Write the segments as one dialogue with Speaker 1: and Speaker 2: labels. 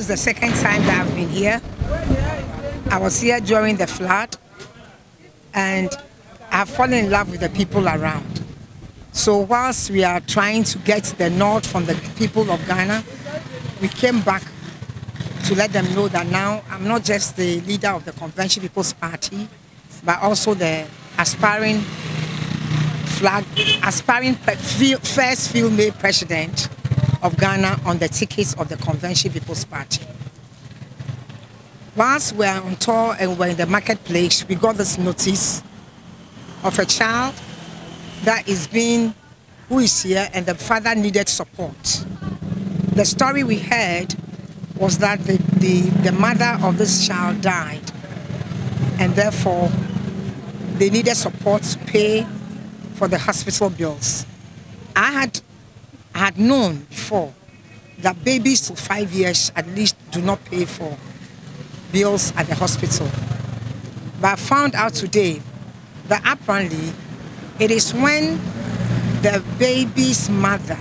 Speaker 1: is the second time that I've been here. I was here during the flood, and I have fallen in love with the people around. So whilst we are trying to get the nod from the people of Ghana, we came back to let them know that now I'm not just the leader of the Convention People's Party, but also the aspiring first female president of Ghana on the tickets of the Convention People's Party. Whilst we're on tour and we're in the marketplace, we got this notice of a child who is here, and the father needed support. The story we heard was that the mother of this child died, and therefore they needed support to pay for the hospital bills. I had known before that babies to 5 years at least do not pay for bills at the hospital. But I found out today that apparently it is when the baby's mother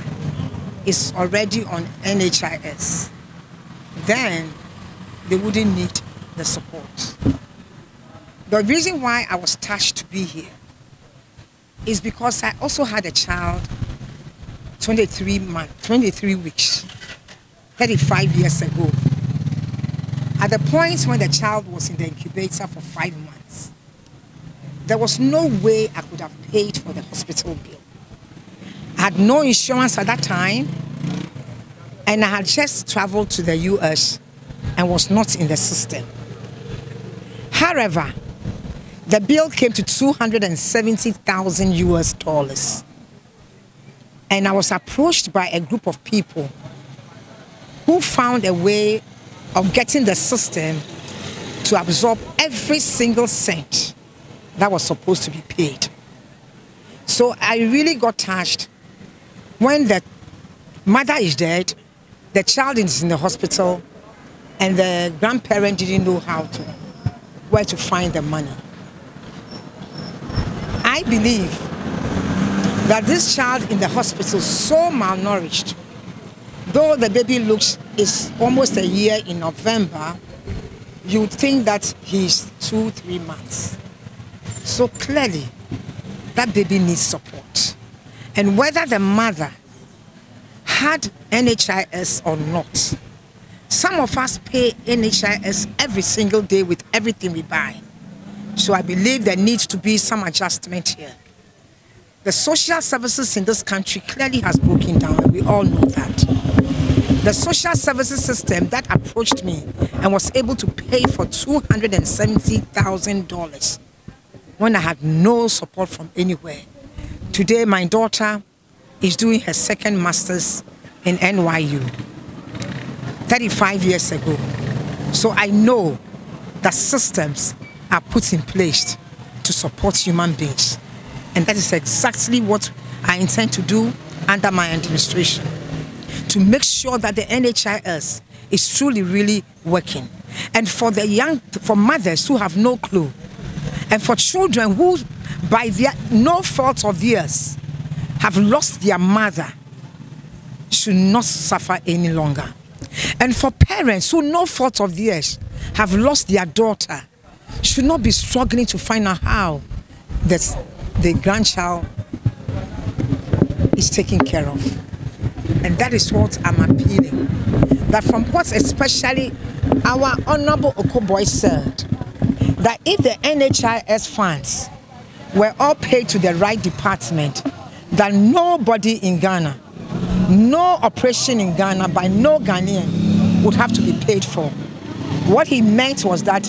Speaker 1: is already on NHIS, then they wouldn't need the support. The reason why I was touched to be here is because I also had a child 23 weeks, 35 years ago. At the point when the child was in the incubator for 5 months, there was no way I could have paid for the hospital bill. I had no insurance at that time, and I had just traveled to the US and was not in the system. However, the bill came to $270,000 and I was approached by a group of people who found a way of getting the system to absorb every single cent that was supposed to be paid. So I really got touched when the mother is dead, the child is in the hospital, and the grandparent didn't know where to find the money. I believe that this child in the hospital, so malnourished, though the baby is almost a year in November, you would think that he's 2-3 months. So clearly, that baby needs support. And whether the mother had NHIS or not, some of us pay NHIS every single day with everything we buy. So I believe there needs to be some adjustment here. The social services in this country clearly has broken down, and we all know that. The social services system that approached me and was able to pay for $270,000 when I had no support from anywhere. Today, my daughter is doing her second master's in NYU, 35 years ago. So I know that systems are put in place to support human beings. And that is exactly what I intend to do under my administration, to make sure that the NHIS is truly really working. And for mothers who have no clue, and for children who, by no fault of theirs, have lost their mother, should not suffer any longer. And for parents who, no fault of theirs, have lost their daughter, should not be struggling to find out how the grandchild is taken care of. And that is what I'm appealing. That from what especially our Honorable Okoboy said, that if the NHIS funds were all paid to the right department, that nobody in Ghana, no operation in Ghana by no Ghanaian would have to be paid for. What he meant was that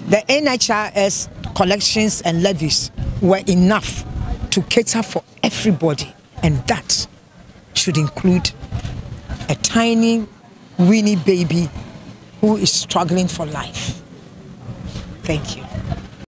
Speaker 1: the NHIS collections and levies were enough to cater for everybody, and that should include a tiny, weeny baby who is struggling for life. Thank you.